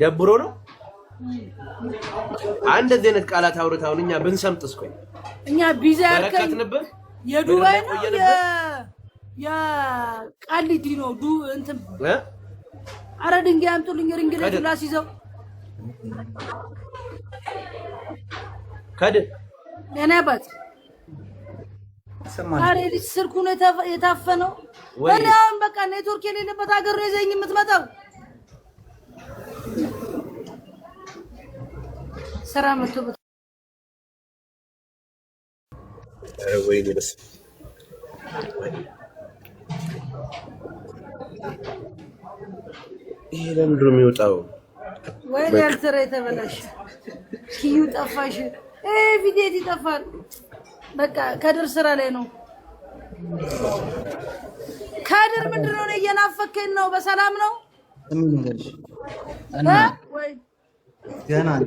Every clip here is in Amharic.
ደብሮ ነው አንድ ዘነት ቃላት አውርታውን እኛ ብንሰምጥስ ቆይ እኛ ቢዛ ያርከን የዱባይ ነው ያ ቃሊቲ ነው ዱ እንትን አረ ድንጋይ አምጡልኝ ሪንግለ ክላስ ይዘው ከደ ለነባት አረ ልጅ ስልኩን የታፈነው ወዲያውን በቃ ኔትወርክ የሌለበት ሀገር ነው ይዘኝ የምትመጣው ስራ መጥቶ ወይ ልበስ ይሄ ለምንድን ነው የሚወጣው ወይ ያልተረ የተበላሽ ኪዩ ጠፋሽ ቪዲዮ ይጠፋል በቃ ከድር ስራ ላይ ነው ከድር ምንድነው ነው እየናፈከኝ ነው በሰላም ነው እንግዲህ እና ወይ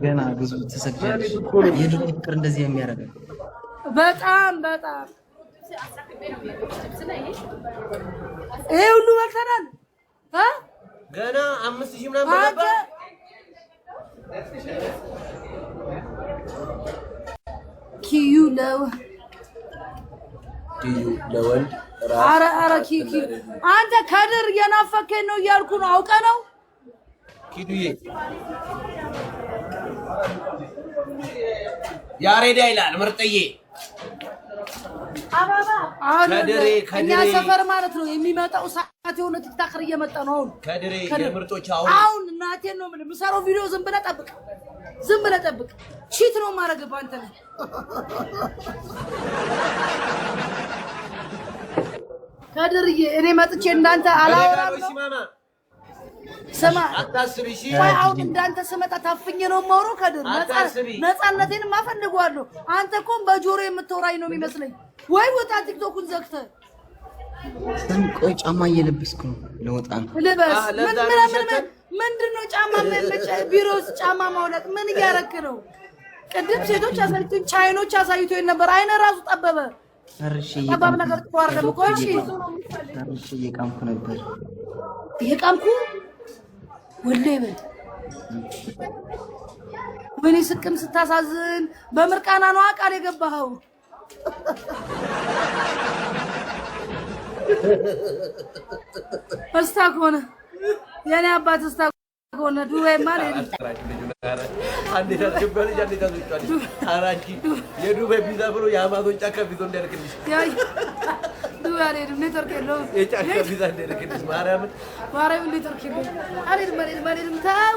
ገና ብዙ ተሰግጃለሽ የድሮ ፍቅር እንደዚህ የሚያረጋግ በጣም ይሄ ሁሉ ወልተናል ገና 5000 ምናምን ነበር ኪዩ ለወንድ አረ ኪዩ አንተ ከድር የናፈከኝ ነው እያልኩ ነው አውቀ ነው ኪዱዬ ያሬዳ ይላል ምርጥዬ አባባ ከድሬ ከኛ ሰፈር ማለት ነው የሚመጣው ሰዓት የሆነ ቲክታከር እየመጣ ነው ከድሬ የምርጦች አሁን እናቴን ነው ምን ምሰራው ቪዲዮ ዝም ብለህ ጠብቅ ቺት ነው ማረግባ አንተ ነህ ከድርዬ እኔ መጥቼ እንዳንተ አላወራም ስማ አታስቢሽ አሁን እንዳንተ ስመጣ ታፍኜ ነው የማወራው ከድር ነፃነቴን ማፈልጓለሁ አንተ እኮ በጆሮ የምትወራኝ ነው የሚመስለኝ ወይ ወጣ ቲክቶኩን ዘግተህ ቆይ ጫማ እየለበስኩ ነው ለወጣ ነው ልበስ ምንድነው ጫማ ቢሮስ ጫማ ማውለቅ ምን እያረክ ነው ቅድም ሴቶች አሳይቶኝ ቻይኖች አሳይቶኝ ነበር አይነ ራሱ ጠበበ ጠባብ ነገር ተዋርደ ቆይሽ እየቃምኩ ነበር እየቃምኩ ወለይ በል ወይኔ ስቅም ስታሳዝን በምርቃና ነው አቃል የገባኸው አስታኮነ የኔ አባት አስታኮነ ዱባይ ማለት አንዴ ታስገባለች አንዴ ታስወጣለች አራንቺ የዱባይ ቪዛ ብሎ የአማዞን ጫካ ቪዛ እንዲያልክልሽ ዱባይ ኔትወርክ የለውም የጫካ ቪዛ እንዲያልክልሽ ማርያምን ኔትወርክ የለውም አሬድ ታው